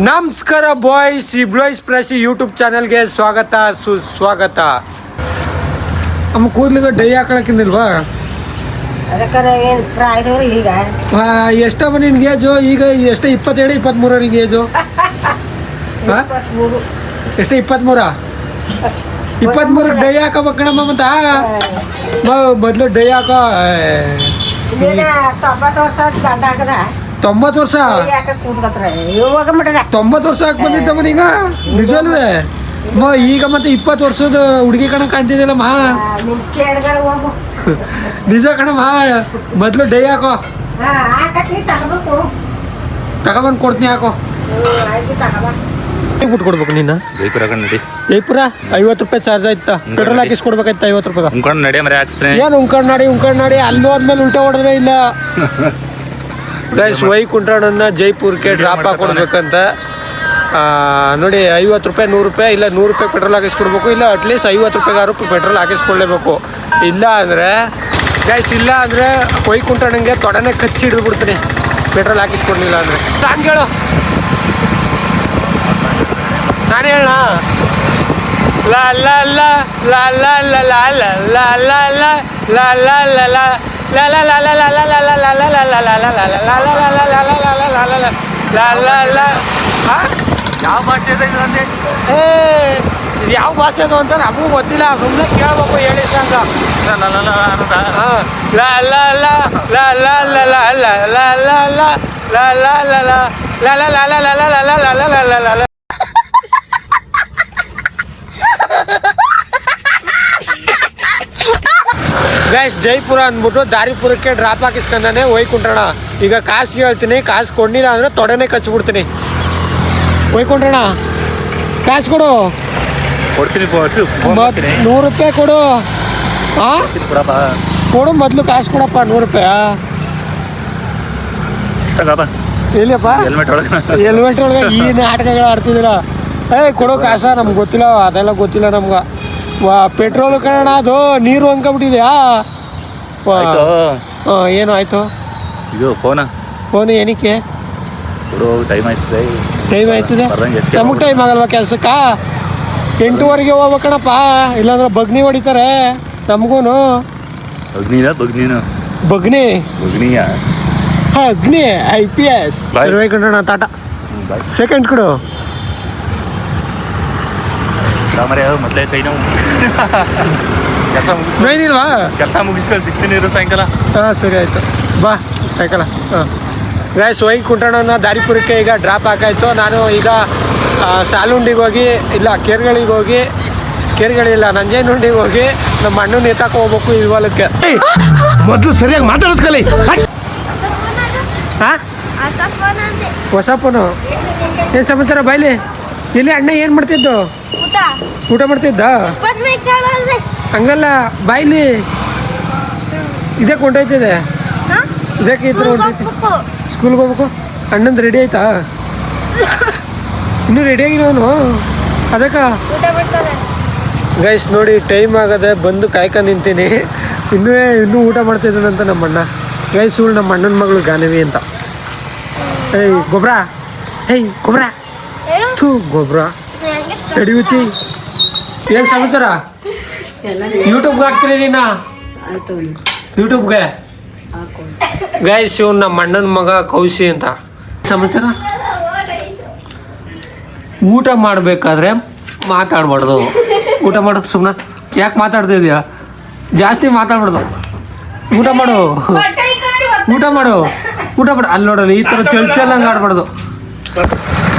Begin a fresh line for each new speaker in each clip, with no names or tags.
ನಮಸ್ಕಾರ boys, ಬ್ಲಾಯ್ಸ್ press YouTube ಚಾನಲ್ಗೆ ಸ್ವಾಗತ ಸುಸ್ವಾಗತ. ನಮ್ಮ ಕೂದಲಿಗೆ ಡೈ ಹಾಕೊಳಕ್ಕಿಲ್ವಾ?
ಈಗ
ಎಷ್ಟಪ್ಪ ನಿನ್ಗೆ ಏಜು? ಈಗ ಎಷ್ಟು 27 23 ನಿಂಗೆ ಏಜು? ಎಷ್ಟು 23? 23 ಡೈ ಹಾಕೋಬೇಕು ಕಣಮ್ಮ. ಮತ್ತ ಮೊದಲು ಡೈ ಹಾಕೋ.
90 ವರ್ಷ ಗಂಡ ಹಾಕದ
90 ವರ್ಷ 90 ವರ್ಷ ಹಾಕಿ ಬಂದಿದ್ದಮ್ಮ ಈಗ ನಿಜಲ್ವೇ? ಈಗ ಮತ್ತೆ 20 ವರ್ಷದ ಹುಡುಗಿ ಕಣ ಕಾಣ್ತಿದ್ದಿಲ್ಲಮ್ಮ. ನಿಜ ಕಣಮ್ಮ. ಮೊದಲು ಡೈ ಹಾಕೋ, ತಗೊಬಂದು ಕೊಡ್ತೀನಿ. ಹಾಕೋ ಬಿಟ್ಟು ಕೊಡ್ಬೇಕು. ನೀನು ಜೈಪುರ 50 ರೂಪಾಯಿ ಚಾರ್ಜ್ ಆಯ್ತಾ? ಪೆಟ್ರೋಲ್ ಹಾಕಿಸ್ಕೊಡ್ಬೇಕಾಯ್ತಾ 50 ರೂಪಾಯಿ? ಏನು ಉಂಕಂಡ್ ನಾಡಿ ಅಲ್ಲಿ ಹೋದ್ಮೇಲೆ ಉಲ್ಟಾ ಹೊಡೆದ್ರೆ ಇಲ್ಲ. ಗೈಸ್, ವೈಕುಂಠಣ್ಣ ಜೈಪುರಕ್ಕೆ ಡ್ರಾಪ್ ಹಾಕೊಡ್ಬೇಕಂತ ನೋಡಿ. 50 ರೂಪಾಯಿ 100 ರೂಪಾಯಿ ಇಲ್ಲ 100 ರೂಪಾಯಿ ಪೆಟ್ರೋಲ್ ಹಾಕಿಸ್ಕೊಡ್ಬೇಕು. ಇಲ್ಲ ಅಟ್ಲೀಸ್ಟ್ 50 ರೂಪಾಯಿಗಾರು ಪೆಟ್ರೋಲ್ ಹಾಕಿಸ್ಕೊಳ್ಳೇಬೇಕು. ಇಲ್ಲ ಅಂದರೆ ಗೈಸ್, ಇಲ್ಲ ಅಂದರೆ ವೈಕುಂಠಣ್ಣಂಗೆ ತೊಡನೆ ಕಚ್ಚಿ ಹಿಡಿದ್ಬಿಡ್ತೀನಿ ಪೆಟ್ರೋಲ್ ಹಾಕಿಸ್ಕೊಡ್ಲಿಲ್ಲ ಅಂದರೆ. ಹಂಗೆ ಹೇಳು, ನಾನು ಹೇಳ ಲಾ ಲಾ ಲಾ ಲಾ ಲಾ ಲಾ ಲಾ ಲಾ ಲಾ ಲಾ ಲಾ ಲಾ ಲಾ ಲಾ ಯಾವ ಭಾಷೆ ಯಾವ ಭಾಷೆ ಅದು ಅಂತ ನಮಗೂ ಗೊತ್ತಿಲ್ಲ. ಸುಮ್ಮನೆ ಕೇಳ್ಬೇಕು ಹೇಳಿ ಸಂಗ. ಗೈಸ್, ಜೈಪುರ ಅಂದ್ಬಿಟ್ಟು ದಾರಿಪುರಕ್ಕೆ ಡ್ರಾಪ್ ಹಾಕಿಸ್ಕೊಂಡಾನೆ ವೈಕುಂಠಣ್ಣ. ಈಗ ಕಾಸಿಗೆ ಹೇಳ್ತೀನಿ, ಕಾಸು ಕೊಡಲಿಲ್ಲ ಅಂದರೆ ತೊಡೆನೇ ಕಚ್ಚಿಬಿಡ್ತೀನಿ. ವೈಕುಂಠಣ್ಣ ಕಾಸು ಕೊಡು.
ಕೊಡ್ತೀನಿ,
100 ರೂಪಾಯಿ ಕೊಡು. ಹಾಂ ಕೊಡು, ಮೊದಲು ಕಾಸು ಕೊಡಪ್ಪ. 100 ರೂಪಾಯಿ ಇಲ್ಲಪ್ಪ. ಹೆಲ್ಮೆಟ್ ಒಳಗೆ ಈ ನಾಟಕಗಳು ಆಡ್ತಿದ್ದೀರ. ಕೊಡೋ ಕಾಸ ನಮ್ಗೆ ಗೊತ್ತಿಲ್ಲ, ಅದೆಲ್ಲ ಗೊತ್ತಿಲ್ಲ ನಮ್ಗೆ. ಪೆಟ್ರೋಲ್ ಕಣ, ಅದು ನೀರು ಅಂದ್ಕೊಂಬಿಟ್ಟಿದ್ಯಾ? ಏನು ಆಯ್ತು?
ಇದು
ಫೋನ್ ಏನಕ್ಕೆ?
ಟೈಮ್ ಆಯ್ತದೆ.
ನಮಗೆ ಟೈಮ್ ಆಗಲ್ವಾ ಕೆಲ್ಸಕ್ಕ? 8 ಹೋಗ್ಬೇಕಣಪ್ಪ, ಇಲ್ಲಾಂದ್ರೆ ಬಗ್ನಿ ಹೊಡಿತಾರೆ ನಮಗೂ. ಅಗ್ನಿ IPS ವೈಕುಂಠಣ್ಣ ಟಾಟಾ. ಸೆಕೆಂಡ್ ಕೊಡು.
ಮೊದಲೇ ಕೈ ನಾವು ಕೆಲಸ ಮುಗಿಸ್ಕೊಂಡು ಸಿಗ್ತೀನಿ ಇರು ಸಾಯಂಕಾಲ.
ಹಾಂ ಸರಿ ಆಯಿತು, ಬಾ ಸಾಯಂಕಾಲ. ಹಾಂ ಗೈಸ್, ವೈಕುಂಠಣ್ಣನ ದಾರಿಪುರಕ್ಕೆ ಈಗ ಡ್ರಾಪ್ ಹಾಕಾಯ್ತು. ನಾನು ಈಗ ಸಾಲುಂಡಿಗೆ ಹೋಗಿ, ಇಲ್ಲ ಕೇರ್ಗಳಿಗೆ ಹೋಗಿ, ಕೇರ್ಗಳಿಲ್ಲ ನಂಜೇನುಂಡಿಗೆ ಹೋಗಿ ನಮ್ಮ ಅಣ್ಣನ ಎತ್ತಾಕ ಹೋಗ್ಬೇಕು ಈ ಹೊಲಕ್ಕೆ. ಮೊದಲು ಸರಿಯಾಗಿ ಮಾತಾಡೋದು ಕಲಿ. ಹಾಂ ಹೊಸ ಫೋನು. ಏನು ಸಮಾಚಾರ ಬಾಯ್ಲಿ? ಇಲ್ಲಿ ಅಣ್ಣ ಏನು ಮಾಡ್ತಿದ್ದು? ಊಟ ಮಾಡ್ತಿದ್ದ? ಹಂಗಲ್ಲ ಬಾಯ್ಲಿ, ಇದಕ್ಕೆ ಹೊಂಟೋಯ್ತಿದೆ. ಇದಕ್ಕೆ ಇದ್ರೆ ಹೊಂಟೈತಿ. ಸ್ಕೂಲ್ಗೆ ಹೋಗ್ಬೇಕು. ಅಣ್ಣಂದು ರೆಡಿ ಆಯ್ತಾ? ಇನ್ನೂ ರೆಡಿ ಆಗಿರೋನು ಅದಕ್ಕೆ. ಗೈಸ್ ನೋಡಿ, ಟೈಮ್ ಆಗದೆ, ಬಂದು ಕಾಯ್ಕೊಂಡು ನಿಂತೀನಿ. ಇನ್ನೂ ಊಟ ಮಾಡ್ತಿದ್ದಾನಂತ ನಮ್ಮಣ್ಣ. ಗೈಸ್, ಇವಳು ನಮ್ಮ ಅಣ್ಣನ ಮಗಳು ಗಾನವಿ ಅಂತ. ಗೊಬ್ಬರ ಗೊಬ್ಬರ ಗೊಬ್ಬರ ತಡಿಯುಚ್ಚಿ. ಏನು ಸಮಾಚಾರ? ಯೂಟ್ಯೂಬ್ಗೆ ಹಾಕ್ತೀರಿ ನೀನು? ಯೂಟ್ಯೂಬ್ಗೆ ಗೈಸ್, ಇವ್ನು ನಮ್ಮ ಅಣ್ಣನ ಮಗ ಕೌಶಿ ಅಂತ. ಸಮಾಚಾರ? ಊಟ ಮಾಡಬೇಕಾದ್ರೆ ಮಾತಾಡ್ಬಾರ್ದು. ಊಟ ಮಾಡೋದು ಸುಮ್ಮನೆ ಯಾಕೆ ಮಾತಾಡ್ತಿದ್ಯಾ? ಜಾಸ್ತಿ ಮಾತಾಡ್ಬಾರ್ದು. ಊಟ ಮಾಡು. ಅಲ್ಲಿ ನೋಡೋದು ಈ ಥರ ಚಲ್ಚಲ್ಲಂಗೆ ಆಡ್ಬಾರ್ದು.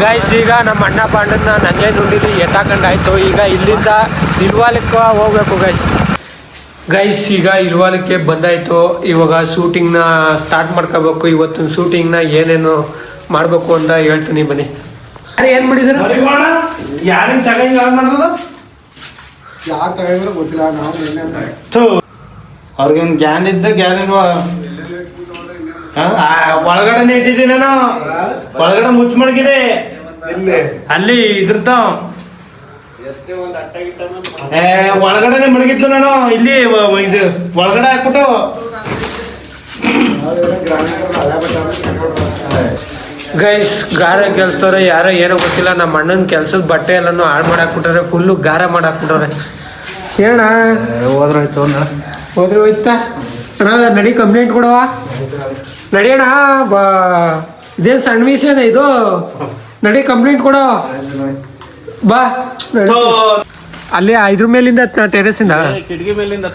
ಗೈಸ್, ಈಗ ನಮ್ಮ ಅಣ್ಣ ಪಾಂಡನ್ನ ನಂಜೇನುಂಡಿಲಿ ಎತ್ತಾಕೊಂಡಾಯ್ತು. ಈಗ ಇಲ್ಲಿಂದ ಇಲ್ವಾಲಕ್ಕೆ ಹೋಗ್ಬೇಕು ಗೈಸ್. ಈಗ ಇಲ್ವಾಲಕ್ಕೆ ಬಂದಾಯಿತು. ಇವಾಗ ಶೂಟಿಂಗ್ನ ಸ್ಟಾರ್ಟ್ ಮಾಡ್ಕೋಬೇಕು. ಇವತ್ತಿನ ಶೂಟಿಂಗ್ನ ಏನೇನು ಮಾಡಬೇಕು ಅಂತ ಹೇಳ್ತೀನಿ ಬನ್ನಿ. ಏನು ಮಾಡಿದ್ರು? ಯಾರೇನು ತಗೊಂಡು ಯಾರು ಮಾಡೋದು? ಯಾರು ತಗೊಂಡ್ರೆ ಗೊತ್ತಿಲ್ಲ. ಅವ್ರಿಗೇನು ಗ್ಯಾನ್ ಇದ್ದ ಗ್ಯಾನ್ ಒಳಗಡೆ ಇಟ್ಟಿದ್ದೀನಿ ನಾನು. ಒಳಗಡೆ ಮುಚ್ಚ ಮಡಗಿದೆ ಅಲ್ಲಿ ಇದ್ರತ ಒಳಗಡೆ ಮಡಗಿತ್ತು ನಾನು. ಇಲ್ಲಿ ಇದು ಒಳಗಡೆ ಹಾಕ್ಬಿಟ್ಟು ಗೈಸ್ ಗಾರ ಕೆಲ್ಸದವ್ರೆ ಯಾರೋ ಏನೋ ಗೊತ್ತಿಲ್ಲ ನಮ್ಮ ಅಣ್ಣನ ಕೆಲ್ಸದ ಬಟ್ಟೆ ಎಲ್ಲನೂ ಹಾಳು ಮಾಡಾಕ್ಬಿಟ್ಟಾರೆ, ಫುಲ್ಲು ಗಾರ ಮಾಡಾಕ್ಬಿಟ್ಟಾರೆ. ಏನಣ್ಣ
ಹೋದ್ರಾಯ್ತು
ಹೋದ್ರೆ ಹೋಯ್ತಾ ಅಣ್ಣ? ನಡಿ ಕಂಪ್ಲೇಂಟ್ ಕೊಡುವ ನಡಿಯೋಣ. ಇದೇನು ಸಣ್ಣ ವಿಷಯನ ಇದು? ನಡಿ ಕಂಪ್ಲೇಂಟ್ ಕೊಡೋ ಬಾ. ಅಲ್ಲಿ ಇದ್ರ ಮೇಲಿಂದ ಟೆರೆಸಿಂದ
ಕಿಟಕಿ ಮೇಲಿಂದ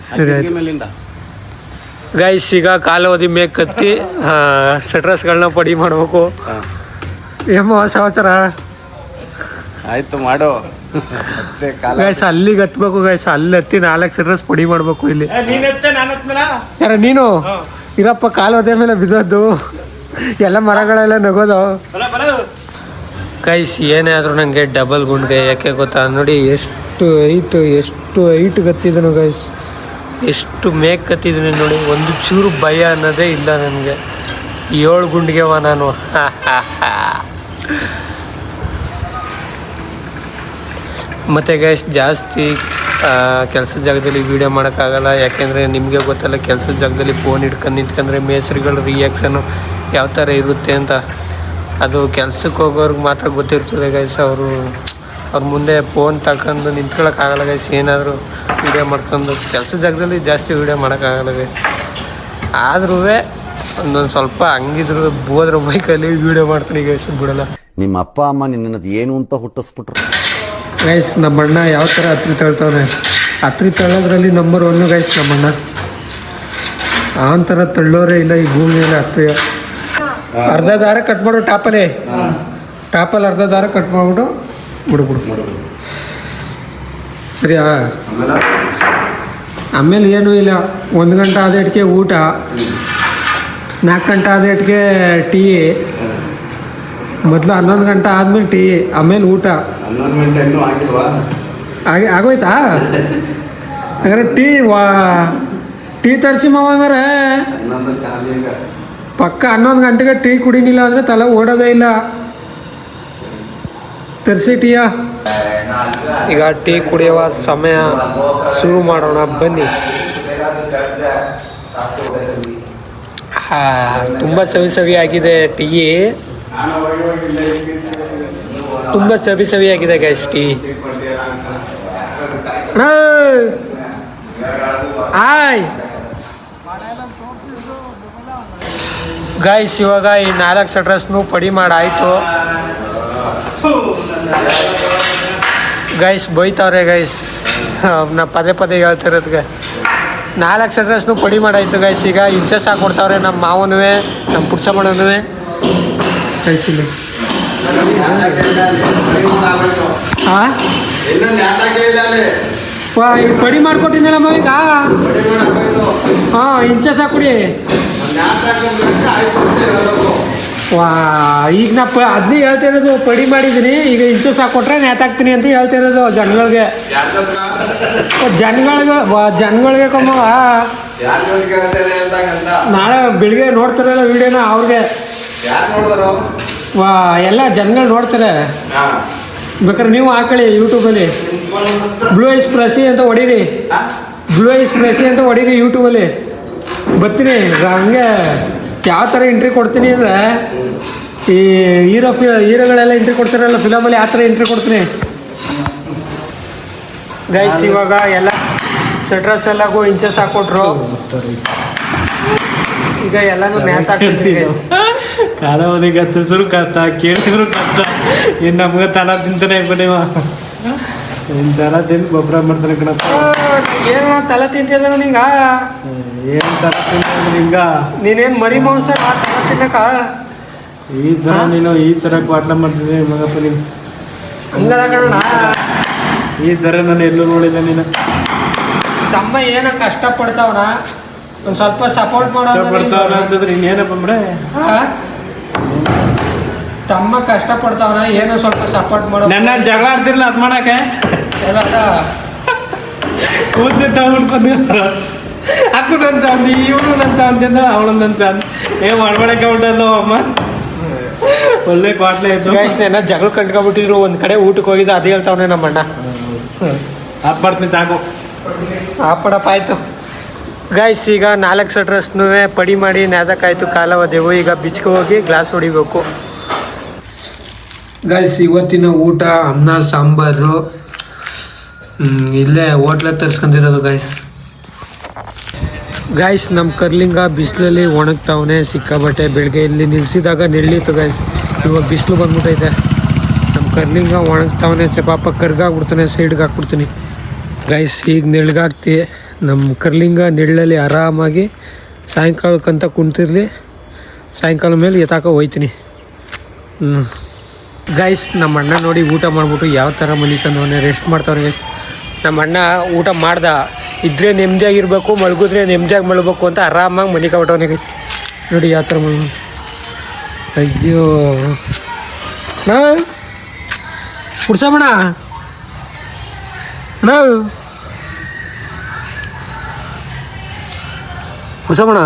ಸರಿ ಆಯ್ತು.
ಮೇಲಿಂದ
ಗೈಸ್ ಈಗ ಕಾಲಾವಧಿ ಮೇಗ್ ಕತ್ತಿ ಶಟ್ರಸ್ಗಳನ್ನ ಪಡಿ ಮಾಡ್ಬೇಕು. ಏಮ ಸಮಾಚಾರ?
ಆಯ್ತು ಮಾಡು.
ಗೈಸ್ ಅಲ್ಲಿಗೆ ಹತ್ಬೇಕು ಗೈಸ್, ಅಲ್ಲಿ ಹತ್ತಿ 4 ಶಟ್ರಸ್ ಪಡಿ ಮಾಡ್ಬೇಕು. ಇಲ್ಲಿ ಯಾರ ನೀನು ಇರಪ್ಪ, ಕಾಲೋದೆ ಮೇಲೆ ಬಿದ್ದದ್ದು ಎಲ್ಲ ಮರಗಳೆಲ್ಲ ನಗೋದು. ಗೈಸ್ ಏನೇ ಆದರೂ ನನಗೆ ಡಬಲ್ ಗುಂಡ್ಗೆ, ಯಾಕೆ ಗೊತ್ತಾ ನೋಡಿ, ಎಷ್ಟು ಹೈಟ್ ಗತ್ತಿದನು ಗೈಸ್, ಎಷ್ಟು ಮೇಕ್ ಕತ್ತಿದ್ದೀನಿ ನೋಡಿ. ಒಂದು ಚೂರು ಭಯ ಅನ್ನೋದೇ ಇಲ್ಲ ನನಗೆ. 7 ಗುಂಡಿಗೆವ ನಾನು. ಮತ್ತು ಗೈಸ್ ಜಾಸ್ತಿ ಕೆಲಸದ ಜಾಗದಲ್ಲಿ ವೀಡಿಯೋ ಮಾಡೋಕ್ಕಾಗಲ್ಲ, ಯಾಕೆಂದರೆ ನಿಮಗೆ ಗೊತ್ತಲ್ಲ ಕೆಲಸದ ಜಾಗದಲ್ಲಿ ಫೋನ್ ಹಿಡ್ಕೊಂಡು ನಿಂತ್ಕೊಂಡ್ರೆ ಮೇಸ್ರಿಗಳ ರಿಯಾಕ್ಷನು ಯಾವ ಥರ ಇರುತ್ತೆ ಅಂತ. ಅದು ಕೆಲ್ಸಕ್ಕೆ ಹೋಗೋರ್ಗೆ ಮಾತ್ರ ಗೊತ್ತಿರ್ತದೆ ಗೈಸ್. ಅವ್ರ ಮುಂದೆ ಫೋನ್ ತಗೊಂಡು ನಿಂತ್ಕೊಳ್ಳೋಕ್ಕಾಗಲ್ಲ ಗೈಸ್. ಏನಾದರೂ ವೀಡಿಯೋ ಮಾಡ್ಕೊಂಡು ಕೆಲಸದ ಜಾಗದಲ್ಲಿ ಜಾಸ್ತಿ ವೀಡಿಯೋ ಮಾಡೋಕ್ಕಾಗಲ್ಲ ಗೈಸ್. ಆದ್ರೂ ಒಂದೊಂದು ಸ್ವಲ್ಪ ಹಂಗಿದ್ರು ಹೋದ್ರೆ ಬೈಕಲ್ಲಿ ವೀಡಿಯೋ ಮಾಡ್ತೀನಿ ಗೈಸ್, ಬಿಡಲ್ಲ.
ನಿಮ್ಮ ಅಪ್ಪ ಅಮ್ಮ ನಿನ್ನದು ಏನು ಅಂತ ಹುಟ್ಟಿಸ್ಬಿಟ್ರು
ಗೈಸ್. ನಮ್ಮ ಅಣ್ಣ ಯಾವ ಥರ ಹತ್ರಿ ತಳ್ತವ್ರೆ, ಹತ್ರಿ ತಳ್ಳೋದ್ರಲ್ಲಿ ನಂಬರ್ 1 ಗೈಸ್ ನಮ್ಮಣ್ಣ. ಆ ಥರ ತಳ್ಳೋರೇ ಇಲ್ಲ ಈ ಭೂಮಿ ಮೇಲೆ. ಹತ್ರಿ ಅರ್ಧ ದಾರ ಕಟ್ ಮಾಡು, ಟಾಪಲ್ಲಿ ಅರ್ಧ ದಾರ ಕಟ್ ಮಾಡಿಬಿಟ್ಟು ಬಿಡು. ಸರಿಯಾ? ಆಮೇಲೆ ಏನೂ ಇಲ್ಲ. 1 ಗಂಟೆ ಆದೇಟಿಗೆ ಊಟ, 4 ಗಂಟೆ ಆದೇಟಿಗೆ ಟೀ, ಮೊದಲು 11 ಗಂಟೆ ಆದಮೇಲೆ ಟೀ, ಆಮೇಲೆ ಊಟ.
11 ಗಂಟೆ ಇನ್ನೂ ಆಗಿಲ್ವಾ?
ಆಗೋಯ್ತಾ? ಹಾಗಾದ್ರೆ ಟೀ ತರಿಸಿ ಮಾವ. ಹಂಗಾರೆ
11 ಖಾಲಿ ಈಗ.
ಪಕ್ಕ 11 ಗಂಟೆಗೆ ಟೀ ಕುಡಿನಿಲ್ಲ ಅಂದರೆ ತಲೆ ಓಡೋದೇ ಇಲ್ಲ. ತರಿಸಿ ಟೀಯ. ಈಗ ಟೀ ಕುಡಿಯುವ ಸಮಯ, ಶುರು ಮಾಡೋಣ ಬನ್ನಿ. ತುಂಬ ಸವಿ ಆಗಿದೆ ಟೀ, ತುಂಬ ಸವಿ ಆಗಿದೆ ಗೈಸ್ ಟೀ. ಆಯ್ ಗೈಸ್ ಇವಾಗ ಈ 4 ಶಟ್ರಸ್ನು ಪಡಿ ಮಾಡಾಯಿತು ಗೈಸ್. ಬೈತವ್ರೆ ಗೈಸ್, ನಾ ಪದೇ ಹೇಳ್ತಿರೋದಕ್ಕೆ. 4 ಶಟ್ರಸ್ನು ಪಡಿ ಮಾಡಾಯಿತು ಗೈಸ್. ಈಗ ಇಂಚಸ್ ಹಾಕೊಡ್ತಾವ್ರೆ ನಮ್ಮ ಮಾವನೂ ನಮ್ಮ ಪುಡ್ಸಮ್ಮನೂ ಕಳಿಸಿಲ್ಲ. ಹಾಂ ಈಗ ಪಡಿ ಮಾಡ್ಕೊಟ್ಟಿದ್ದೀನಮ್ಮ ಈಗ. ಹಾಂ ಇಂಚಸ್ ಹಾಕೊಡಿ. ಈಗ ನಾ ಅದನ್ನೇ ಹೇಳ್ತಿರೋದು, ಪಡಿ ಮಾಡಿದ್ದೀನಿ. ಈಗ ಇಂಚಸ್ ಹಾಕೊಟ್ರೆ ನೇತಾಕ್ತೀನಿ ಅಂತ ಹೇಳ್ತಿರೋದು ಜನಗಳಿಗೆ. ಜನಗಳಿಗೆ ಕಮ್ಮವ ನಾಳೆ ಬೆಳಿಗ್ಗೆ ನೋಡ್ತಾರಲ್ಲ ವಿಡಿಯೋನ, ಅವ್ರಿಗೆ ಎಲ್ಲ ಜನಗಳು ನೋಡ್ತಾರೆ. ಬೇಕಾದ್ರೆ ನೀವು ಹಾಕೊಳ್ಳಿ ಯೂಟ್ಯೂಬಲ್ಲಿ, ಬ್ಲೂ ಐಸ್ ಪ್ರೆಸಿ ಅಂತ ಹೊಡೀರಿ, ಯೂಟ್ಯೂಬಲ್ಲಿ ಬರ್ತೀನಿ. ಹಂಗೆ ಯಾವ ಥರ ಎಂಟ್ರಿ ಕೊಡ್ತೀನಿ ಅಂದರೆ, ಈ ಹೀರೋಗಳೆಲ್ಲ ಎಂಟ್ರಿ ಕೊಡ್ತಾರಲ್ಲ ಫಿಲಮಲ್ಲಿ, ಆ ಥರ ಎಂಟ್ರಿ ಕೊಡ್ತೀನಿ ಗೈಸ್. ಇವಾಗ ಎಲ್ಲ ಶಟ್ರಸ್ ಎಲ್ಲಗೂ ಇಂಚಸ್ ಹಾಕ್ಕೊಟ್ರು. ಈಗ ಎಲ್ಲನೂ ಮ್ಯಾತ್ ಹಾಕ್ತಿರ್ತೀವಿ.
ಕಾಲಾವಧಿಗೆ ಹತ್ತಿದ್ರು ಕಷ್ಟ, ಕೇಳಿದ್ರು ಕಷ್ಟ. ಇನ್ನು ನಮ್ಗೆ ತನ ತಿಂತಾನೆ ಬನ್ನಿವ, ಇನ್ನು ತನ ತಿಂದು ಗೊಬ್ಬರ ಮಾಡ್ತಾನೆ ಕಣಪ್ಪ.
ಏನು ತಲೆ ತಿಂತಿದ್ದ ನಿಂಗ?
ಏನು ತನ ತಿಂತ ಹಿಂಗ?
ನೀನೇನು ಮರಿ ಮಾಂಸ ತಲೆ ತಿನ್ನಕ?
ಈ ಥರ ನೀನು ಈ ಥರ ಕ್ವಾಟ್ಲ ಮಾಡ್ತಿದ್ದೆ ಮಗಪ್ಪ ನೀನು.
ಹಂಗದ ಕಣ.
ಈ ಥರ ನಾನು ಎಲ್ಲೂ ನೋಡಿಲ್ಲ ನೀನು.
ತಮ್ಮ ಏನೋ ಕಷ್ಟಪಡ್ತಾವನ, ಒಂದು ಸ್ವಲ್ಪ ಸಪೋರ್ಟ್
ಪಡ್ತಾವನ ಅಂತಂದ್ರೆ ಇನ್ನೇನಪ್ಪ ಬಿಡೆ.
ತಮ್ಮ ಕಷ್ಟಪಡ್ತಾವನ, ಏನೋ ಸ್ವಲ್ಪ ಸಪೋರ್ಟ್ ಮಾಡೋ.
ನನ್ನ ಜಗಳ ಆಡ್ತಿರ್ಲ ಅದು ಮಾಡಕ್ಕೆ ಕೂತು ತಗೊಂಡ್ಕೊಂಡಿರ್ತಾರ. ಅಕ್ಕು ನನ್ನ ಚಾಂದಿ, ಇವನು ನನ್ನ ಚಾಂದಿ ಅಂದ್ರೆ ಅವಳು ನನ್ನ ಚಾಂದಿ. ಮಾಡ್ಬೇಡಕ್ಕೆ ಉಂಟಲ್ಲ ಅಮ್ಮ, ಒಳ್ಳೆ ಕ್ವಾಟ್ಲೆ ಇತ್ತು.
ಏನೋ ಜಗಳ ಕಂಡ್ಕೊಬಿಟ್ಟಿದ್ರು. ಒಂದು ಕಡೆ ಊಟಕ್ಕೆ ಹೋಗಿದ್ದು ಅದು ಹೇಳ್ತಾವನೆ ನಮ್ಮ ಅಣ್ಣ.
ಹಾಕ್ಬಾರ್ತೀನಿ ಸಾಕು.
ಆಪಡಪ್ಪ ಆಯ್ತು. ಗೈಸ್ ಈಗ 4 ಸಟ್ರಸ್ನೂ ಪಡಿ ಮಾಡಿ ನೇದಕ್ಕಾಯ್ತು ಕಾಲವದೆವು. ಈಗ ಬಿಚ್ಕೊ ಹೋಗಿ ಗ್ಲಾಸ್ ಹೊಡಿಬೇಕು. ಗೈಸ್ ಇವತ್ತಿನ ಊಟ ಅನ್ನ ಸಾಂಬಾರು ಇಲ್ಲೇ ಹೋಟ್ಲ ತರಿಸ್ಕೊಂಡಿರೋದು ಗೈಸ್ ನಮ್ಮ ಕರ್ಲಿಂಗ ಬಿಸಿಲಲ್ಲಿ ಒಣಗ್ತಾವನೆ ಸಿಕ್ಕಾಬಟ್ಟೆ. ಬೆಳಗ್ಗೆ ಇಲ್ಲಿ ನಿಲ್ಸಿದಾಗ ನೆರಳಿತ್ತು ಗೈಸ್, ಇವಾಗ ಬಿಸಿಲು ಬಂದ್ಬಿಟ್ಟೈತೆ. ನಮ್ಮ ಕರ್ಲಿಂಗ ಒಣಗ್ತಾವನೆ, ಪಾಪ ಕರ್ಗಾಗ್ಬಿಡ್ತಾನೆ, ಸೈಡ್ಗೆ ಹಾಕ್ಬಿಡ್ತೀನಿ ಗೈಸ್. ಈಗ ನೆಳ್ಗಾಗ್ತಿ ನಮ್ಮ ಕರ್ಲಿಂಗ ನೆರಳಲ್ಲಿ ಆರಾಮಾಗಿ ಸಾಯಂಕಾಲಕ್ಕಂತ ಕುಂತಿರ್ಲಿ, ಸಾಯಂಕಾಲ ಮೇಲೆ ಎತ್ತಾಕ ಹೋಯ್ತೀನಿ. ಗೈಸ್ ನಮ್ಮ ಅಣ್ಣ ನೋಡಿ ಊಟ ಮಾಡಿಬಿಟ್ಟು ಯಾವ ಥರ ಮನಿಕಂದವನೇ ರೆಸ್ಟ್ ಮಾಡ್ತಾವನೆ ಗೈಸ್. ನಮ್ಮ ಅಣ್ಣ ಊಟ ಮಾಡ್ದ ಇದ್ರೆ ನೆಮ್ಮದಿಯಾಗಿರ್ಬೇಕು, ಮಲಗಿದ್ರೆ ನೆಮ್ಮದಿಯಾಗಿ ಮಲಗಬೇಕು ಅಂತ ಆರಾಮಾಗಿ ಮನಿಕೊಂಬಿಟ್ಟವನೇ ಗೈಸ್. ನೋಡಿ ಯಾವ ಥರ ಅಯ್ಯೋ ನಾ ಕುಡ್ಸೋಣ ನಾವು ಕುಡ್ಸೋಣ.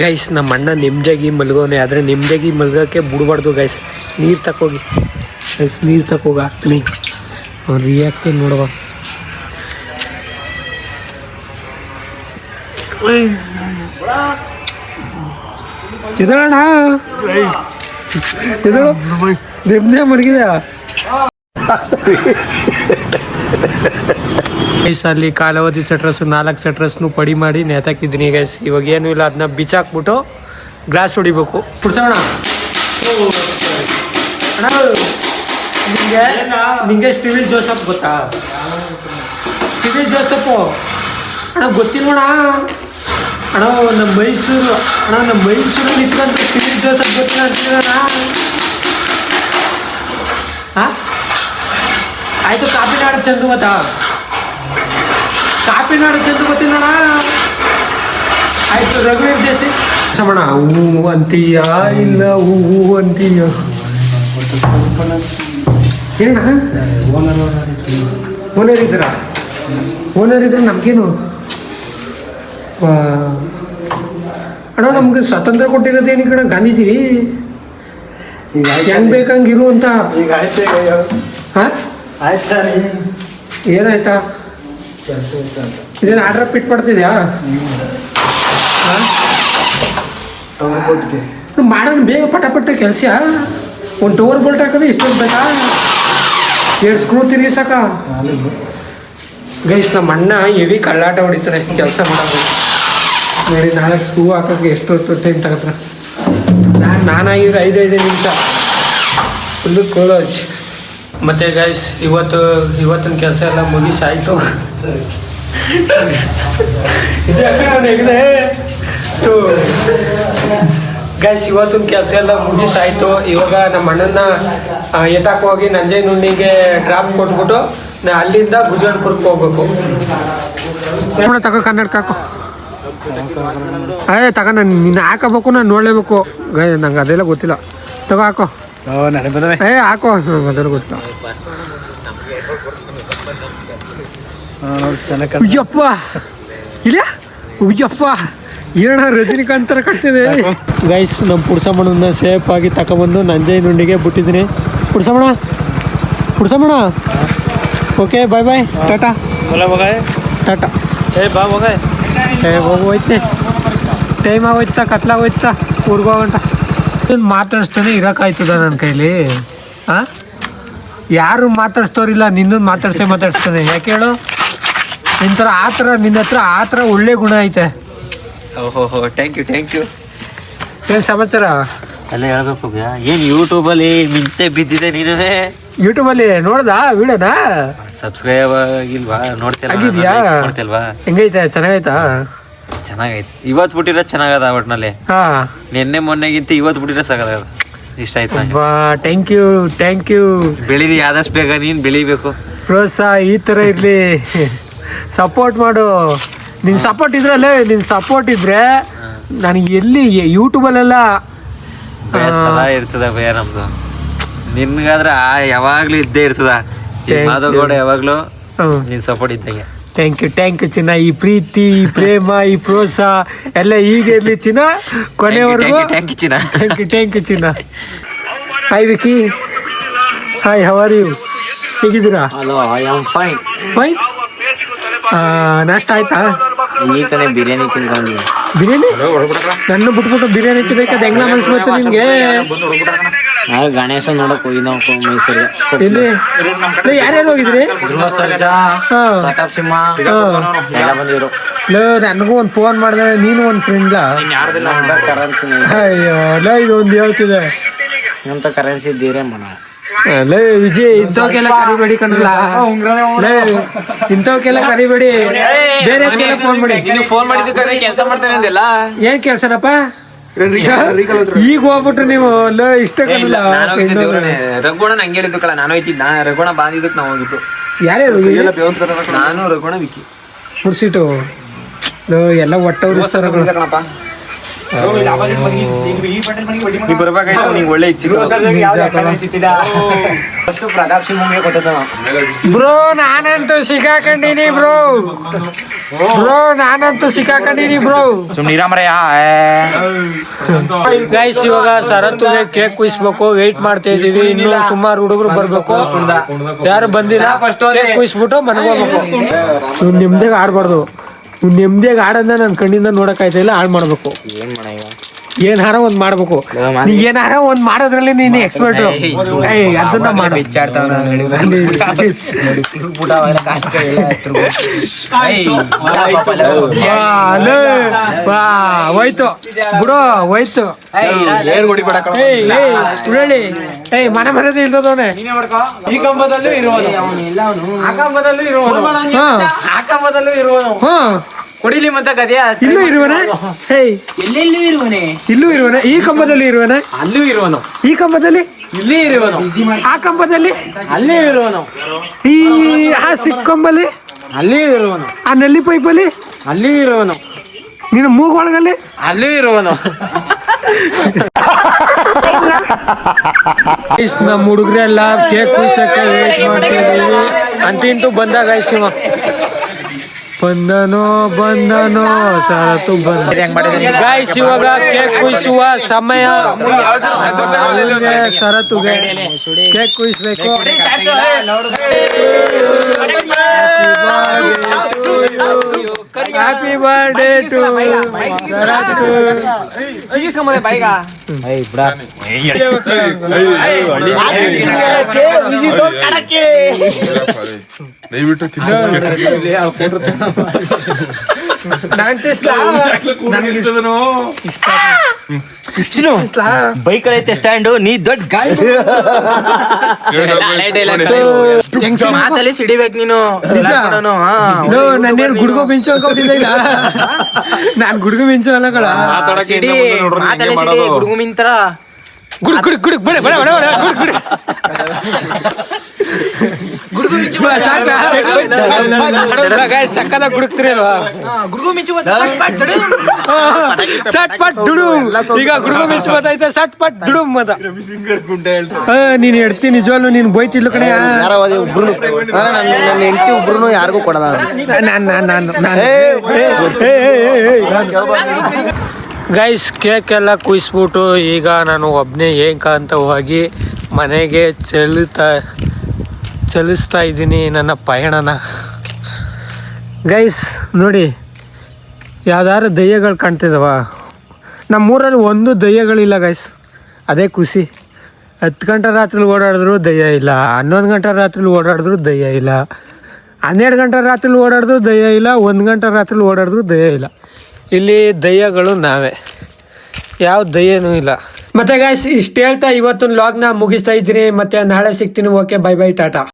ಗೈಸ್ ನಮ್ಮ ಅಣ್ಣ ನೆಮ್ಮದಿಯಾಗಿ ಮಲ್ಗೋನೆ, ಆದರೆ ನೆಮ್ಮದಿಯಾಗಿ ಮಲ್ಗೋಕ್ಕೆ ಬಿಡ್ಬಾರ್ದು ಗೈಸ್. ನೀರು ತಕೋಗಿ ಗೈಸ್, ನೀರು ತಕೋಗಿ ಹಾಕ್ತೀನಿ. ಅವ್ನ ರಿಯಾಕ್ಷನ್ ನೋಡುವ. ಇದಣ್ಣ ಇದು ನೆಮ್ಮದಿಯಾಗಿ ಮಲಗಿದೆ ಗೈಸ್. ಅಲ್ಲಿ ಕಾಲಾವಧಿ ಸೆಟ್ರಸ್ಸು 4 ಸೆಟ್ರಸ್ನು ಪಡಿ ಮಾಡಿ ನೇತಾಕಿದ್ದೀನಿ ಗೈಸ್. ಇವಾಗ ಏನೂ ಇಲ್ಲ, ಅದನ್ನ ಬಿಚ್ಚಾಕ್ಬಿಟ್ಟು ಗ್ಲಾಸ್ ಹೊಡಿಬೇಕು. ಕುಡ್ಸೋಣ ಅಣ್ಣ. ನಿಂಗೆ ಸ್ಟಿವಿಲ್ ಜೋಸಫ್ ಗೊತ್ತಾ? ಸ್ಟಿವಿಲ್ ಜೋಸಫು ಅಣ್ಣ ಗೊತ್ತಿಲ್ವಣ? ಅಣ್ಣ ನಮ್ಮ ಮೈಸೂರು ಅಣ್ಣ, ನಮ್ಮ ಮೈಸೂರಲ್ಲಿ ನಿಂತ್ಕೊಂಡು ಸ್ಟಿವಿಲ್ ಜೋಸಫ್ ಗೊತ್ತಿಲ್ಲ ಅಂತೀರಣ್ಣ? ಹಾಂ ಆಯಿತು. ಕಾಪಿನಾಡು ಚಂದು ಗೊತ್ತಾ? ಕಾಪಿನಾಡು ಚಂದು ಗೊತ್ತಿಲ್ಲಣ್ಣ? ಆಯಿತು. ರಘುವೀರ್ ದೇಸಿ ಸಮಣ ಹೂ ಅಂತೀಯ ಇಲ್ಲ ಹೂ ಅಂತೀಯ ಏನಣ್ಣ? ಓನರ್ ಇದ್ರ? ಓನರ್ ಇದ್ರೆ ನಮಗೇನು ಅಣ್ಣ, ನಮ್ಗೆ ಸ್ವಾತಂತ್ರ್ಯ ಕೊಟ್ಟಿರೋದೇನು ಕಣ ಗಾಂಧೀಜಿ, ಹೆಂಗ್ ಬೇಕಂಗಿರು ಅಂತ. ಹಾಂ ಏನಾಯ್ತಾ? ಇದೇನು ಆರ್ಡ್ರ್ ಪಿಟ್ ಮಾಡ್ತಿದ್ಯಾ? ಮಾಡೋಣ ಬೇಗ ಪಟ ಕೆಲಸ. ಒಂದು ಡೋರ್ ಬೋಲ್ಟ್ ಹಾಕೋದು ಇಷ್ಟೊಂದು ಬೇಕಾ? 2 ಸ್ಕ್ರೂ ತಿರುಗಿ ಸಾಕ ಗೈಸ್. ನಮ್ಮ ಅಣ್ಣ ಹೆವಿ ಕಳ್ಳಾಟ ಹೊಡಿತಾರೆ ಕೆಲಸ ಮಾಡೋದು ನೋಡಿ. 4 ಸ್ಕ್ರೂ ಹಾಕೋಕ್ಕೆ ಎಷ್ಟು ಟೈಮ್ ತಗೋತಾರೆ? ನಾನಾಗಿರೋ 5 ನಿಮಿಷ ಫುಲ್ಲು ಕ್ಲೋಸ್. ಮತ್ತು ಗೈಸ್ ಇವತ್ತಿನ ಕೆಲಸ ಎಲ್ಲ ಮುಗಿಸಾಯಿತು. ಗೈಸ್ ಇವತ್ತಿನ ಕೆಲಸ ಎಲ್ಲ ಮುಗಿಸಾಯಿತು. ಇವಾಗ ನಮ್ಮ ಅಣ್ಣನ ಎತ್ತಾಕ ಹೋಗಿ ನಂಜನಗೂಡಿಗೆ ಡ್ರಾಪ್ ಕೊಟ್ಬಿಟ್ಟು ನಾ ಅಲ್ಲಿಂದ ಗುಜರಾತ್ಪುರಕ್ಕೆ ಹೋಗ್ಬೇಕು. ತಗೋ ಕನ್ನಡಕ್ಕೆ ಹಾಕೋ. ತಗೋ, ನಾನು ನಿನ್ನ ಹಾಕಬೇಕು, ನಾನು ನೋಡಲೇಬೇಕು. ನಂಗೆ ಅದೆಲ್ಲ ಗೊತ್ತಿಲ್ಲ. ತಗೋ ಹಾಕೋ. ಹಾಕೋ, ಅದೆಲ್ಲ ಗೊತ್ತಿಲ್ಲ. ಉಯ್ಯಪ್ಪ ಇಲ್ಲ ಉಯ್ಯಪ್ಪ ಏನ ರಜನಿಕಾಂತ್ ಥರ ಕಟ್ತಿದೆ ಗೈಸ್. ನಮ್ಮ ಪುಡ್ಸಮ್ಮನ ಸೇಫ್ ಆಗಿ ತಗೊಂಬಂದು ನಂಜನಗೂಡಿಗೆ ಬಿಟ್ಟಿದ್ದೀನಿ. ಪುಡ್ಸಮ್ಮಣ ಓಕೆ, ಬಾಯ್ ಬಾಯ್, ಟಾಟಾ ಟಾಟಾ. ಹೋಗೋಯ್ತೆ, ಟೈಮ್ ಆಗೋಯ್ತಾ, ಕತ್ಲಾಗೋಯ್ತಾ, ಊರ್ಗೋಗಂಟ. ಮಾತಾಡಿಸ್ತಾನೆ ಇರೋಕ್ಕಾಯ್ತದ ನನ್ನ ಕೈಲಿ? ಹಾಂ, ಯಾರು ಮಾತಾಡ್ಸ್ತವ್ರಿಲ್ಲ, ನಿನ್ನನ್ನು ಮಾತಾಡ್ಸ್ತಾನೆ. ಯಾಕೆ ಹೇಳು? ನಿನ್ನ ಹತ್ರ ಆ ಥರ ಒಳ್ಳೆ ಗುಣ ಐತೆ.
ಓಹೋ, ಥ್ಯಾಂಕ್ ಯು.
ಏನು ಸಮಾಚಾರ?
ಅಲ್ಲೇ ಹೇಳ್ಬೇಕು. ಏನು ಯೂಟ್ಯೂಬಲ್ಲಿ ಮಿಂತೆ ಬಿದ್ದಿದೆ ನೀನು?
ಯೂಟ್ಯೂಬಲ್ಲಿ ನೋಡ್ದಾ ವಿಡಿಯೋನ?
ಸಬ್ಸ್ಕ್ರೈಬ್ ಆಗಿಲ್ವಾ?
ಆಗಿದ್ಯಾ?
ನೋಡ್ತಿಲ್ವಾ?
ಹೆಂಗೈತೆ? ಚೆನ್ನಾಗೈತಾ?
ಚೆನ್ನಾಗೈತೆ. ಇವತ್ತು ಬಿಟ್ಟಿರೋ ಚೆನ್ನಾಗದ ಒಟ್ಟಿನಲ್ಲಿ.
ಹಾಂ,
ನಿನ್ನೆ ಮೊನ್ನೆಗಿಂತ ಇವತ್ತು ಬಿಟ್ಟಿರೋ ಸಾಕದ. ಇಷ್ಟ ಆಯ್ತು.
Thank you.
ಬೆಳೀರಿ, ಆದಷ್ಟು ಬೇಗ ನೀನು ಬೆಳಿಬೇಕು.
ಪ್ರೋತ್ಸಾಹ ಈ ಥರ ಇರಲಿ, ಸಪೋರ್ಟ್ ಮಾಡು. ನಿನ್ನ ಸಪೋರ್ಟ್ ಇದ್ರೆ ನನಗೆ ಎಲ್ಲಿ ಯೂಟ್ಯೂಬಲ್ಲೆಲ್ಲ
ಸಲ ಇರ್ತದ ಭಯ ನಮ್ದು. ನಿನ್ಗಾದ್ರೆ ಯಾವಾಗ್ಲೂ ಇದ್ದೇ ಇರ್ತದ. ಮಾಧವಗೌಡ ಯಾವಾಗ್ಲೂ ನಿನ್ ಸಪೋರ್ಟ್ ಇದ್ದಂಗೆ.
ಥ್ಯಾಂಕ್ ಯು ಚಿನ್ನ. ಈ ಪ್ರೀತಿ, ಈ ಪ್ರೇಮ, ಈ ಪ್ರೋತ್ಸಾಹ ಎಲ್ಲ ಹೀಗೆ ಇರಲಿ ಚಿನ್ನ, ಕೊನೆವರೆಗೂ. ಥ್ಯಾಂಕ್ ಯು ಚಿನ್ನ. Hi Vicky. Hi, how are you? ಹೇಗಿದ್ದೀರಾ?
Hello, I am fine.
Fine. ನಾಷ್ಟ ಆಯ್ತಾ?
ಈಗ ತಾನೇ ಬಿರಿಯಾನಿ ತಿನ್ಕೊಂಡು.
ಬಿರಿಯಾನಿ ನನ್ನ ಬಿಟ್ಬಿಟ್ಟು ಬಿರಿಯಾನಿ ತಿನ್ನಕ್ಕೆ ಹೆಂಗ್ಲ ಮನ್ಸು ಬಂತು ನಿಮ್ಗೆ?
ನಾವು ಗಣೇಶ ನೋಡಕ್ ಹೋಗಿದ್ವಿ ಮೈಸೂರಿಗೆ.
ಎಲ್ಲಿ? ಯಾರ್ಯಾರು ಹೋಗಿದ್ರಿ?
ಧ್ರುವ ಸರ್ಜಾ,
ಹಾ.
ಪ್ರತಾಪ್ ಸಿಂಹ ಎಲ್ಲ ಬಂದಿದ್ರು.
ನನಗೂ ಒಂದು ಫೋನ್ ಮಾಡಿದೆ, ನೀನು ಒಂದು ಫ್ರೆಂಡ್ಲ?
ಕರೆನ್ಸಿ
ಅಯ್ಯೋ ಲೋ, ಇದೊಂದು ಹೇಳ್ತಿದೆ
ಅಂತ ಕರೆನ್ಸಿ ಇದ್ದೀರೇ ಮನ.
ಲೇ ವಿಜಯ್, ಇಂಥವಕ್ಕೆಲ್ಲ ಕರಿಬೇಡಿ ಕಣಲ್ಲ. ಲೇ ಇಂಥವಕ್ಕೆಲ್ಲ ಕರಿಬೇಡಿ, ಬೇರೆ ಫೋನ್ ಮಾಡಿ.
ನೀವು ಫೋನ್ ಮಾಡಿದ್ದಕ್ಕೆ ಕೆಲಸ ಮಾಡ್ತಾನೆ ಅಂದಿಲ್ಲ.
ಏನ್ ಕೆಲ್ಸನಪ್ಪ? ಈಗ ಹೋಗ್ಬಿಟ್ರು ನೀವು. ಲೋ ಇಷ್ಟ ಕಣಲ್ಲ.
ರಘುಣ ನಂಗೆ ಹೇಳಿದ್ದು ಕಳ, ನಾನು ಹೋಯ್ತಿದ್ದ. ರಘುಣ ಬಾಂದಿದ್ದಕ್ಕೆ ನಾವು ಹೋಗಿದ್ದು.
ಯಾರ್ಯಾರು?
ನಾನು ರಘುಣ ವಿಕ್ಕಿ
ಮುಡ್ಸಿಟ್ಟು ಎಲ್ಲ ಒಟ್ಟವ್ರು
ಕಣಪ್ಪ. ನೀ ಬರ್ಬೇಕಾಯ್ತು, ನಿಂಗೆ ಒಳ್ಳೆ ಇಚ್ಛೆ. ಫಸ್ಟ್ ಪ್ರತಾಪ್ ಸಿಂಹಗೆ ಕೊಟ್ಟದ.
ಬ್ರೋ ನಾನಂತೂ ಸಿಕ್ಕಾಕೊಂಡಿನಿ ಬ್ರೋ. ನಾನಂತೂ ಸಿಕ್ಕಾಕೊಂಡಿನಿ ಬ್ರೋ. ಗೈಸ್, ಇವಾಗ ಶರತ್ತುಗೆ ಕೇಕ್ ಕುಯ್ಸ್ಬೇಕು. ವೇಟ್ ಮಾಡ್ತಾ ಇದೀವಿ. ಇನ್ನು ಸುಮಾರು ಹುಡುಗರು ಬರ್ಬೇಕು, ಯಾರು ಬಂದಿಲ್ಲ. ಕೇಕ್ ಕುಯ್ಸ್ಬಿಟ್ಟು ಮನೆಗೆ ಹೋಗ್ಬೇಕು. ನಿಮ್ದಾಗ ಆಡ್ಬಾರ್ದು. ನೆಮ್ಮದಿಯಾಗಿ ಆಡೋದನ್ನ ನನ್ನ ಕಣ್ಣಿಂದ ನೋಡಕ್ ಆಯ್ತಾ ಇಲ್ಲ. ಹಾಳು ಮಾಡ್ಬೇಕು. ಏನಾರ ಒಂದ್ ಮಾಡ್ಬೇಕು. ನೀ ಏನಾರ ಒಂದ್ ಮಾಡೋದ್ರಲ್ಲಿ ನೀನು ಎಕ್ಸ್ಪರ್ಟ್. ಅದನ್ನ ಮಾಡು. ಹೋಯ್ತು ಬಿಡು, ಹೋಯ್ತು. ಮನೆ ಮನೆದ ಇಲ್ದವನೆ.
ಈ ಕಂಬದಲ್ಲೂ ಇರುವನು, ಆ ಕಂಬದಲ್ಲೂ ಇರುವನು, ಆ ಕಂಬದಲ್ಲೂ ಇರುವನು. ಹೊಡಿಲಿ ಮತ್ತೆ ಕಥೆಯ.
ಇಲ್ಲೂ ಇರುವನೆ.
ಎಲ್ಲೆಲ್ಲೂ ಇರುವನೆ.
ಇಲ್ಲೂ ಇರುವನೆ. ಈ ಕಂಬದಲ್ಲಿ ಇರುವನೆ.
ಅಲ್ಲೂ ಇರುವನು.
ಈ ಕಂಬದಲ್ಲಿ
ಇಲ್ಲಿ ಇರುವನು.
ಆ ಕಂಬದಲ್ಲಿ
ಅಲ್ಲೇ ಇರುವನು.
ಈ ಆ ಸಿಕ್ಕಂಬಲ್ಲಿ
ಅಲ್ಲಿ ಇರುವನು.
ಆ ನಲ್ಲಿ ಪೈಪಲ್ಲಿ
ಅಲ್ಲಿ ಇರುವನು.
ನಿನ್ನ ಮೂಗೊಳಗಲ್ಲಿ
ಅಲ್ಲಿ ಇರುವನು.
ನಮ್ಮ ಹುಡುಗರೆಲ್ಲ ಕೇಕ್ ಕುಯ್ಸಕ್ಕೆ ವೇಟ್ ಮಾಡ್ತಿದ್ದೀವಿ. ಅಂತೂ ಬಂದಾಗ ಶಿವ ಬಂದನೋ ಶರತ್ತು ಗಾಯ್ಸ್. ಇವಾಗ ಕೇಕ್ ಕುಯ್ಸುವ ಸಮಯ. ಶರತ್ತುಗೆ ಕೇಕ್ ಕುಯ್ಸ್ಬೇಕು. Happy birthday to Sharath.
ದಯವಿಟ್ಟು
ಬೈಕ್ ಐತೆ ಸ್ಟ್ಯಾಂಡು, ನೀ ದೊಡ್ಡ ಗಾಡಿ ಮಾತಲ್ಲಿ ಸಿಡಿಬೇಕು ನೀನು.
ನಾನೇನು ಗುಡ್ಗೋ ಮಿಂಚು ಅನ್ಕೊಂಡಿದ್ದೆ ಇಲ್ಲ. ನಾನ್ ಗುಡ್ಗು ಮಿಂಚು ಅಲ್ಲ ಕಳ.
ಸಿಡಿ ಮಾತಲ್ಲಿ ಸಿಡಿ ಗುಡುಗು ಮಿಂತ್ರ ಗುಡುಗು ಮಿಂಚು
ಸಕ್ಕದ ಗುಡುಕ್ತಿರಲ್ವಾ?
ಗುಡುಗು ಮಿಂಚು
ಸಟ್ ಪಟ್ ಡುಡು. ಈಗ ಗುಡುಗು ಮಿಂಚು ಬತ್ತೈತೆ. ಸಟ್ ಪಟ್ ಡುಡು ಮತ. ನೀನ್ ಹೆಡ್ತಿ ನಿಜವಾಗ್ಲು ನೀನ್ ಬೋಯ್ತಿಲ್ಲ ಕಣೆ.
ನನ್ನ ಹೆಂಡತಿ ಒಬ್ರು ಯಾರಿಗೂ ಕೊಡಲ್ಲ.
ಗೈಸ್, ಕೇಕ್ ಎಲ್ಲ ಕುಯ್ಸ್ಬಿಟ್ಟು ಈಗ ನಾನು ಒಬ್ಬನೇ ಏಕಾಂತ ಹೋಗಿ ಮನೆಗೆ ಚಲಿಸ್ತಾ ಇದ್ದೀನಿ ನನ್ನ ಪಯಣನ. ಗೈಸ್ ನೋಡಿ, ಯಾವ್ದಾದ್ರು ದಯ್ಯಗಳು ಕಾಣ್ತಿದವ? ನಮ್ಮೂರಲ್ಲಿ ಒಂದು ದಯ್ಯಗಳಿಲ್ಲ ಗೈಸ್. ಅದೇ ಖುಷಿ. 10 ಗಂಟೆ ರಾತ್ರಿ ಓಡಾಡಿದ್ರು ದಯ್ಯ ಇಲ್ಲ, 11 ಗಂಟೆ ರಾತ್ರಿ ಓಡಾಡಿದ್ರು ದಯ್ಯ ಇಲ್ಲ, 12 ಗಂಟೆ ರಾತ್ರಿ ಓಡಾಡಿದ್ರು ದಯ್ಯ ಇಲ್ಲ, 1 ಗಂಟೆ ರಾತ್ರಿ ಓಡಾಡಿದ್ರು ದಯ್ಯ ಇಲ್ಲ. ಇಲ್ಲಿ ದಯ್ಯಗಳು ನಾವೇ, ಯಾವ ದಯ್ಯನೂ ಇಲ್ಲ. ಮತ್ತೆ ಗೈಸ್, ಇಷ್ಟು ಹೇಳ್ತಾ ಇವತ್ತಿನ ವ್ಲಾಗ್ನ ಮುಗಿಸ್ತಾ ಇದ್ದೀನಿ. ಮತ್ತೆ ನಾಳೆ ಸಿಗ್ತೀನಿ. Okay, bye bye, Tata.